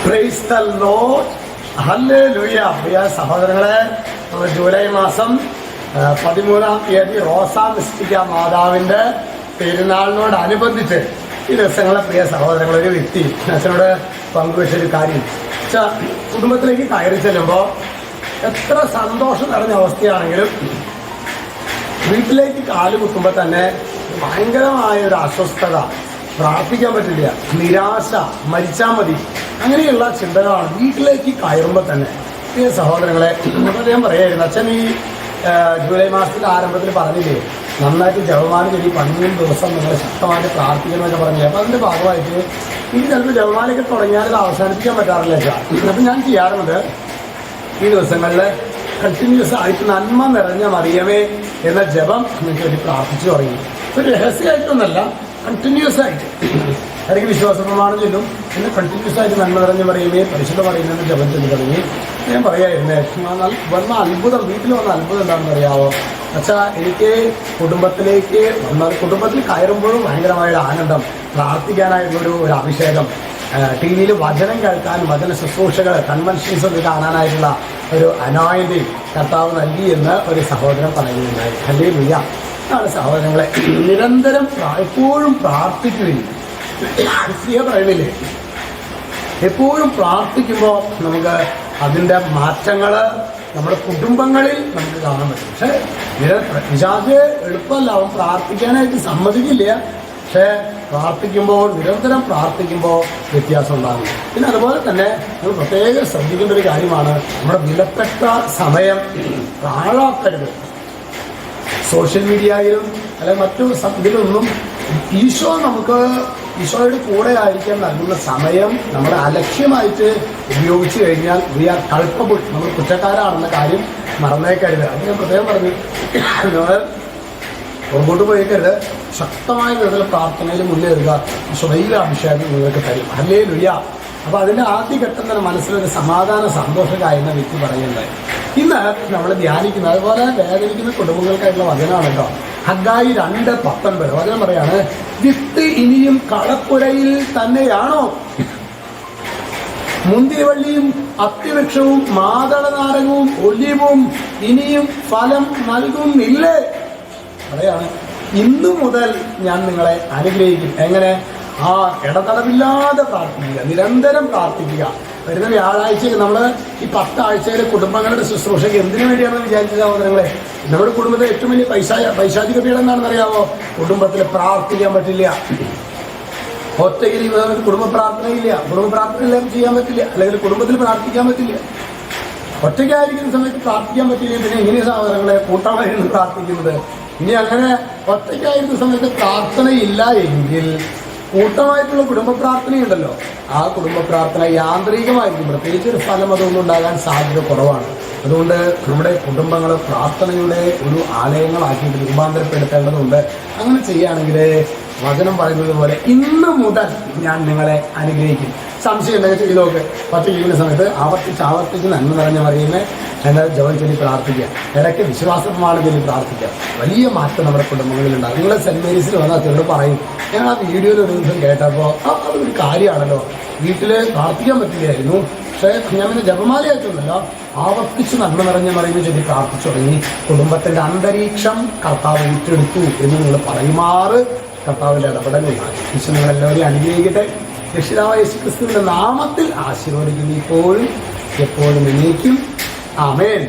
Price the lord, hallelujah. പ്രിയ സഹോദരങ്ങളെ, July മാസം 13-ാം തീയതി റോസാ മിസ്റ്റിക്ക മാതാവിന്റെ പെരുന്നാളിനോടനുബന്ധിച്ച് ഈ ദിവസങ്ങളെ പ്രിയ സഹോദരങ്ങൾ, ഒരു വ്യക്തി അച്ഛനോട് പങ്കുവെച്ചൊരു കാര്യം, കുടുംബത്തിലേക്ക് കയറി ചെല്ലുമ്പോൾ എത്ര സന്തോഷം നിറഞ്ഞ അവസ്ഥയാണെങ്കിലും വീട്ടിലേക്ക് കാലുകുത്തുമ്പോൾ തന്നെ ഭയങ്കരമായ ഒരു അസ്വസ്ഥത, പ്രാർത്ഥിക്കാൻ പറ്റില്ല, നിരാശ, മരിച്ചാൽ മതി, അങ്ങനെയുള്ള ചിന്തകളാണ് വീട്ടിലേക്ക് കയറുമ്പോൾ തന്നെ. ഈ സഹോദരങ്ങളെ, ഞാൻ പറയായിരുന്നു, അച്ഛൻ ഈ ജൂലൈ മാസത്തിന്റെ ആരംഭത്തിൽ പറഞ്ഞില്ലേ, നന്നായിട്ട് ജപമാല ചൊല്ലി 12 ദിവസം നിങ്ങൾ ശക്തമായിട്ട് പ്രാർത്ഥിക്കണമെന്നൊക്കെ പറഞ്ഞു. അപ്പം അതിന്റെ ഭാഗമായിട്ട് എനിക്ക് ചിലപ്പോൾ ജപമാലയൊക്കെ തുടങ്ങിയാൽ ഇത് അവസാനിപ്പിക്കാൻ പറ്റാറില്ല. അപ്പം ഞാൻ ചെയ്യാറുണ്ട് ഈ ദിവസങ്ങളിൽ കണ്ടിന്യൂസ് ആയിട്ട് നന്മ നിറഞ്ഞ മറിയമേ എന്ന ജപം എനിക്ക് വേണ്ടി പ്രാർത്ഥിച്ചു തുടങ്ങി. ഒരു രഹസ്യമായിട്ടൊന്നല്ല, കണ്ടിന്യൂസ് ആയിട്ട് ഇടയ്ക്ക് വിശ്വാസ പ്രമാണം ചൊല്ലും, പിന്നെ കണ്ടിന്യൂസ് ആയിട്ട് നന്മ നിറഞ്ഞ മറിയമേ പരിശുദ്ധ പറയുന്ന ജപം ചൊല്ലി തുടങ്ങി. ഞാൻ പറയായിരുന്നേ, വന്ന അത്ഭുതം, വീട്ടിൽ വന്ന അത്ഭുതം എന്താണെന്ന് അറിയാവോ അച്ഛാ? എനിക്ക് കുടുംബത്തിൽ കയറുമ്പോഴും ഭയങ്കരമായൊരു ആനന്ദം, പ്രാർത്ഥിക്കാനായിട്ടുള്ളൊരു അഭിഷേകം, ടി വിയിൽ വചനം കേൾക്കാൻ, വചന ശുശ്രൂഷകൾ, കൺവെൻഷൻസ് ഒക്കെ കാണാനായിട്ടുള്ള ഒരു അനോയിന്റിങ് കർത്താവ് നൽകി എന്ന് ഒരു സഹോദരൻ പറയുന്നുണ്ടായി. ഹല്ലേലൂയ. അതാണ് സഹോദരങ്ങളെ, നിരന്തരം എപ്പോഴും പ്രാർത്ഥിക്കുകയും പറയുന്നില്ലേ, എപ്പോഴും പ്രാർത്ഥിക്കുമ്പോൾ നമുക്ക് അതിൻ്റെ മാറ്റങ്ങൾ നമ്മുടെ കുടുംബങ്ങളിൽ നമുക്ക് കാണാൻ പറ്റും. പക്ഷെ പിശാച് എളുപ്പമല്ല, അവൻ പ്രാർത്ഥിക്കാനായിട്ട് സമ്മതിക്കില്ല. പക്ഷെ പ്രാർത്ഥിക്കുമ്പോൾ, നിരന്തരം പ്രാർത്ഥിക്കുമ്പോൾ വ്യത്യാസം ഉണ്ടാകും. പിന്നെ അതുപോലെ തന്നെ നമ്മൾ പ്രത്യേകം ശ്രദ്ധിക്കേണ്ട ഒരു കാര്യമാണ്, നമ്മുടെ വിലപ്പെട്ട സമയം പാഴാക്കരുത്. സോഷ്യൽ മീഡിയയിലും അല്ലെങ്കിൽ മറ്റു ഇതിലൊന്നും ഈശോയുടെ കൂടെ ആയിരിക്കാൻ നൽകുന്ന സമയം നമ്മൾ അലക്ഷ്യമായിട്ട് ഉപയോഗിച്ചു കഴിഞ്ഞാൽ വി ആർ കൾപ്പബിൾ, നമ്മൾ കുറ്റക്കാരാണെന്ന കാര്യം മറന്നേക്കരുത്. അത് ഞാൻ പ്രത്യേകം പറഞ്ഞു. നമ്മൾ പുറകോട്ട് പോയേക്കരുത്, ശക്തമായ വിധത്തിൽ പ്രാർത്ഥനയിൽ മുന്നേറുക, സ്വൈല അഭിഷേകം നിങ്ങൾക്ക് തരും. ഹല്ലേലൂയ. അപ്പോൾ അതിൻ്റെ ആദ്യഘട്ടം തന്നെ മനസ്സിലൊരു സമാധാന സന്തോഷകായെന്ന വ്യക്തി പറയുന്നുണ്ടായി. ഇന്ന് നമ്മൾ ധ്യാനിക്കുന്നത് അതുപോലെ വേദനിക്കുന്ന കുടുംബങ്ങൾക്കായിട്ടുള്ള വചനമാണ് കേട്ടോ. ഹഗ്ഗായി 2:19 വചനം പറയാണ്, വിത്ത് ഇനിയും കളപ്പുരയിൽ തന്നെയാണോ? മുന്തിരിവള്ളിയും അത്തിവൃക്ഷവും മാതളനാരകവും ഒലിവും ഇനിയും ഫലം നൽകുന്നില്ലേ? പറയാണ്, ഇന്നു മുതൽ ഞാൻ നിങ്ങളെ അനുഗ്രഹിക്കും. എങ്ങനെ? ഇടതടവില്ലാതെ പ്രാർത്ഥിക്കുക, നിരന്തരം പ്രാർത്ഥിക്കുക. വരുന്ന വ്യാഴാഴ്ചയിൽ നമ്മൾ ഈ 10 ആഴ്ചയിലെ കുടുംബങ്ങളുടെ ശുശ്രൂഷയ്ക്ക് എന്തിനു വേണ്ടിയാണെന്ന് വിചാരിച്ച സഹോദരങ്ങളെ, നമ്മുടെ കുടുംബത്തിലെ ഏറ്റവും വലിയ പൈശാചിക പീഡനം എന്താണെന്ന് അറിയാമോ? കുടുംബത്തിൽ പ്രാർത്ഥിക്കാൻ പറ്റില്ല. ഒറ്റയ്ക്ക് കുടുംബ പ്രാർത്ഥനയില്ല, ചെയ്യാൻ പറ്റില്ല, അല്ലെങ്കിൽ കുടുംബത്തിൽ പ്രാർത്ഥിക്കാൻ പറ്റില്ല. ഒറ്റയ്ക്കായിരിക്കുന്ന സമയത്ത് പ്രാർത്ഥിക്കാൻ പറ്റില്ല. പിന്നെ എങ്ങനെയാ സഹോദരങ്ങളെ കൂട്ടമായിരുന്നു പ്രാർത്ഥിക്കുന്നത്? ഇനി അങ്ങനെ ഒറ്റയ്ക്കായിരുന്ന സമയത്ത് പ്രാർത്ഥനയില്ല എങ്കിൽ കൂട്ടമായിട്ടുള്ള കുടുംബ പ്രാർത്ഥനയുണ്ടല്ലോ, ആ കുടുംബ പ്രാർത്ഥന യാന്ത്രികമായിരിക്കും. പ്രത്യേകിച്ചൊരു ഫലം അതൊന്നും ഉണ്ടാകാൻ സാധ്യത കുറവാണ്. അതുകൊണ്ട് നമ്മുടെ കുടുംബങ്ങൾ പ്രാർത്ഥനയുടെ ഒരു ആലയങ്ങളാക്കിയിട്ട് രൂപാന്തരപ്പെടുത്തേണ്ടതുണ്ട്. അങ്ങനെ ചെയ്യുകയാണെങ്കിൽ വചനം പറയുന്നത് പോലെ ഇന്ന് മുതൽ ഞാൻ നിങ്ങളെ അനുഗ്രഹിക്കും. സംശയം ഉണ്ടെങ്കിൽ ചെയ്തൊക്കെ 10 ചെയ്യുന്ന സമയത്ത് ആവർത്തിച്ച് നന്മ നിറഞ്ഞ മറിയുമേ എന്നാൽ ജപം ചൊല്ലി പ്രാർത്ഥിക്കുക. ഇടയ്ക്ക് വിശ്വാസമാണ് ചൊല്ലി പ്രാർത്ഥിക്കുക. വലിയ മാറ്റം നമ്മുടെ കുടുംബങ്ങളിലുണ്ടാകും. നിങ്ങൾ സെന്റ് മേരീസിൽ വന്നാൽ അച്ഛനോട് പറയും, ഞാൻ ആ വീഡിയോയിൽ ഒരു ദിവസം കേട്ടപ്പോൾ അതൊരു കാര്യമാണല്ലോ, വീട്ടിൽ പ്രാർത്ഥിക്കാൻ പറ്റില്ലായിരുന്നു, പക്ഷേ ഞാൻ പിന്നെ ജപമാലയായിട്ടൊന്നുമല്ലോ, ആവർത്തിച്ച് നന്മ നിറഞ്ഞ മറിയുമ്പോൾ ചൊല്ലി പ്രാർത്ഥിച്ചു തുടങ്ങി. കുടുംബത്തിൻ്റെ അന്തരീക്ഷം കർത്താവ് ഏറ്റെടുത്തു എന്ന് നിങ്ങൾ പറയുമാറ് കർത്താവിൻ്റെ ഇടപെടലുണ്ടാകും. ഈശോ നിങ്ങളെല്ലാവരെയും അനുഗ്രഹിക്കട്ടെ. രക്ഷിതാവായ യേശുക്രിസ്തുവിന്റെ നാമത്തിൽ ആശീർവദിക്കുന്നു, ഇപ്പോഴും എപ്പോഴും എന്നേക്കും. ആമേൻ.